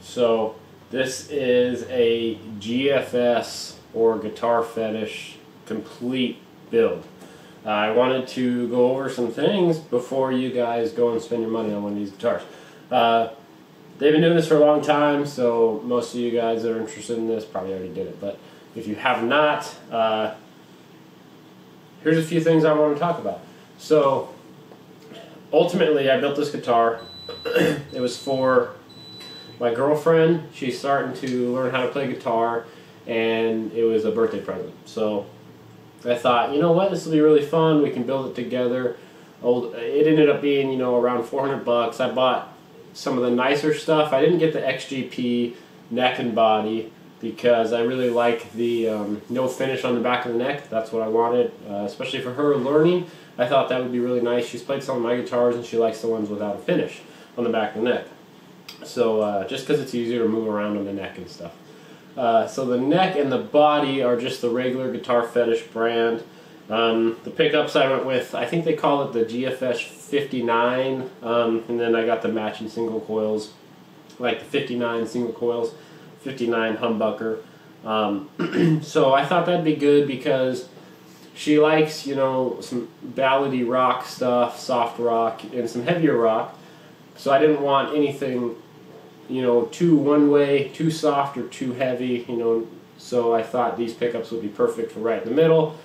So this is a GFS or Guitar Fetish complete build. I wanted to go over some things before you guys go and spend your money on one of these guitars. They've been doing this for a long time, so most of you guys that are interested in this probably already did it. But if you have not, here's a few things I want to talk about. So ultimately, I built this guitar. It was for my girlfriend. She's starting to learn how to play guitar, and it was a birthday present. So I thought, you know what, this will be really fun. We can build it together. It ended up being, you know, around 400 bucks. I bought some of the nicer stuff. I didn't get the XGP neck and body because I really like the no finish on the back of the neck. That's what I wanted, especially for her learning. I thought that would be really nice. She's played some of my guitars and she likes the ones without a finish on the back of the neck. So just because it's easier to move around on the neck and stuff. So the neck and the body are just the regular Guitar Fetish brand. The pickups I went with, I think they call it the GFS 59, and then I got the matching single coils, like the 59 single coils, 59 humbucker. So I thought that'd be good because she likes, you know, some ballady rock stuff, soft rock, and some heavier rock. So I didn't want anything, you know, too one way, too soft or too heavy, you know. So I thought these pickups would be perfect for right in the middle.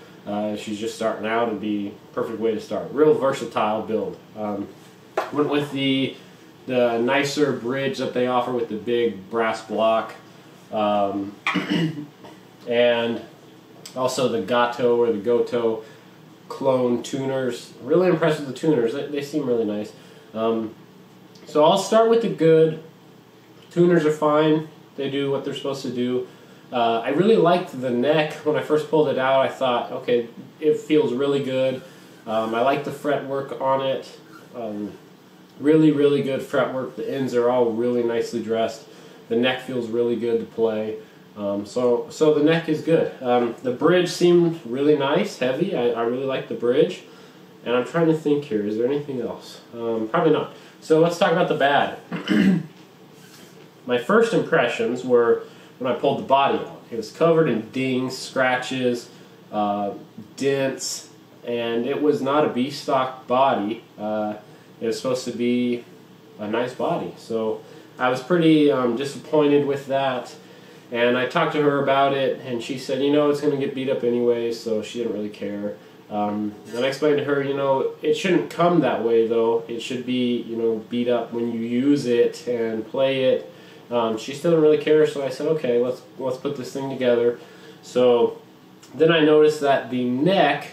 She's just starting out, and be a perfect way to start. Real versatile build. Went with the nicer bridge that they offer with the big brass block, and also the Gato or the Goto clone tuners. Really impressed with the tuners. They seem really nice. So I'll start with the good. Tuners are fine. They do what they're supposed to do. I really liked the neck. When I first pulled it out, I thought, okay, it feels really good. I like the fretwork on it. Really, really good fretwork. The ends are all really nicely dressed. The neck feels really good to play. So the neck is good. The bridge seemed really nice, heavy. I really like the bridge. And I'm trying to think here, is there anything else? Probably not. So let's talk about the bad. My first impressions were when I pulled the body out. It was covered in dings, scratches, dents, and it was not a B-stock body. It was supposed to be a nice body. So I was pretty disappointed with that. And I talked to her about it, and she said, you know, it's going to get beat up anyway, so she didn't really care. And I explained to her, you know, it shouldn't come that way, though. It should be, you know, beat up when you use it and play it. She still didn't really care, so I said, okay, let's put this thing together. So then I noticed that the neck,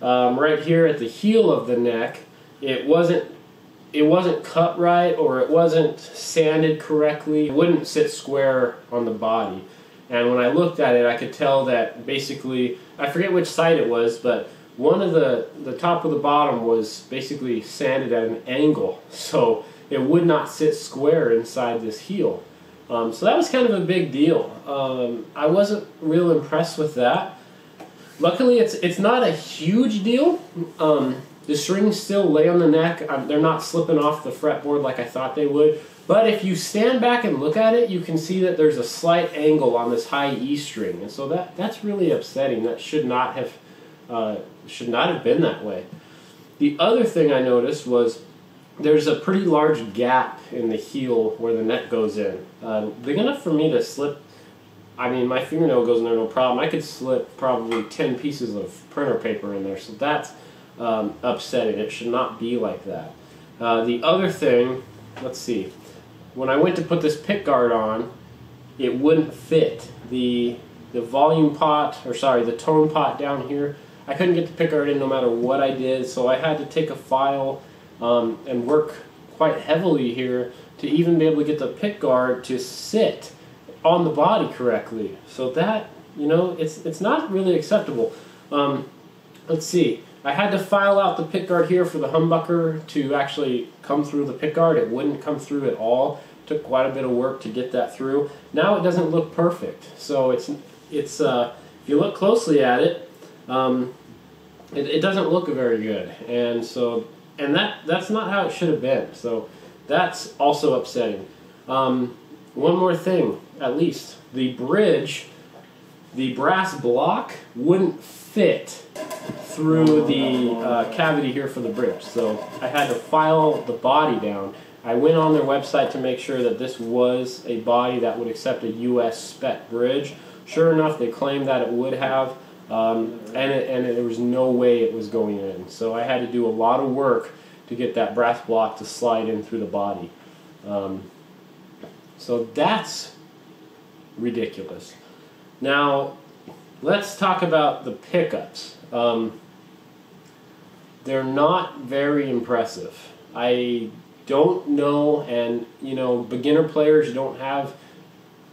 right here at the heel of the neck, it wasn't cut right, or it wasn't sanded correctly. It wouldn't sit square on the body. And when I looked at it, I could tell that basically, I forget which side it was, but one of the top of the bottom was basically sanded at an angle, so it would not sit square inside this heel. So that was kind of a big deal. I wasn't real impressed with that. Luckily, it's not a huge deal. The strings still lay on the neck. They're not slipping off the fretboard like I thought they would. But if you stand back and look at it, you can see that there's a slight angle on this high E string, and so that's really upsetting. That should not have been that way. The other thing I noticed was there's a pretty large gap in the heel where the neck goes in. Big enough for me to slip. I mean, my fingernail goes in there no problem. I could slip probably 10 pieces of printer paper in there, so that's upsetting. It should not be like that. The other thing, let's see. When I went to put this pick guard on, it wouldn't fit. The volume pot, or sorry, the tone pot down here, I couldn't get the pick guard in no matter what I did, so I had to take a file and work quite heavily here to even be able to get the pick guard to sit on the body correctly. So that, you know, it's not really acceptable. Let's see. I had to file out the pick guard here for the humbucker to actually come through the pick guard. It wouldn't come through at all. It took quite a bit of work to get that through. Now it doesn't look perfect. So it's if you look closely at it, it doesn't look very good. And so that's not how it should have been. So that's also upsetting. one more thing, at least. The bridge, the brass block wouldn't fit through the cavity here for the bridge. So I had to file the body down. I went on their website to make sure that this was a body that would accept a US spec bridge. Sure enough, they claimed that it would have, and there was no way it was going in. So I had to do a lot of work to get that brass block to slide in through the body. So that's ridiculous. Now, let's talk about the pickups. They're not very impressive. I don't know, and you know, beginner players don't have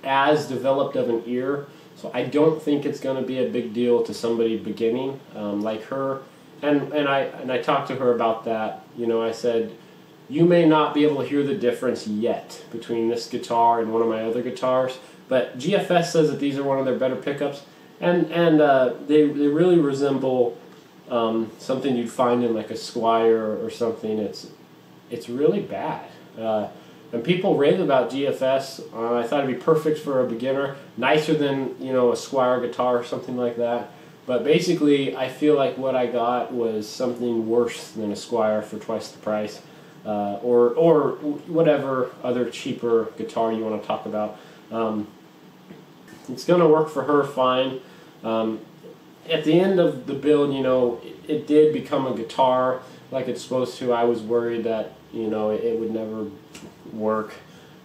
as developed of an ear, so I don't think it's going to be a big deal to somebody beginning like her. And I talked to her about that. You know, I said, you may not be able to hear the difference yet between this guitar and one of my other guitars, but GFS says that these are one of their better pickups, and they really resemble something you'd find in like a Squire or something. It's really bad. And people rave about GFS. I thought it'd be perfect for a beginner, nicer than, you know, a Squire guitar or something like that. But basically, I feel like what I got was something worse than a Squire for twice the price, or whatever other cheaper guitar you want to talk about. It's going to work for her fine. At the end of the build, you know, it did become a guitar like it's supposed to. I was worried that, you know, it would never work.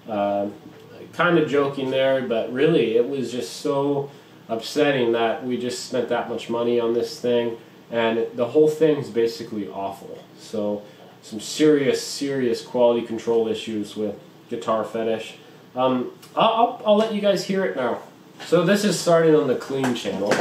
Kind of joking there, but really it was just so upsetting that we just spent that much money on this thing, and the whole thing's basically awful. So some serious quality control issues with Guitar Fetish. I'll let you guys hear it now. So this is starting on the clean channel.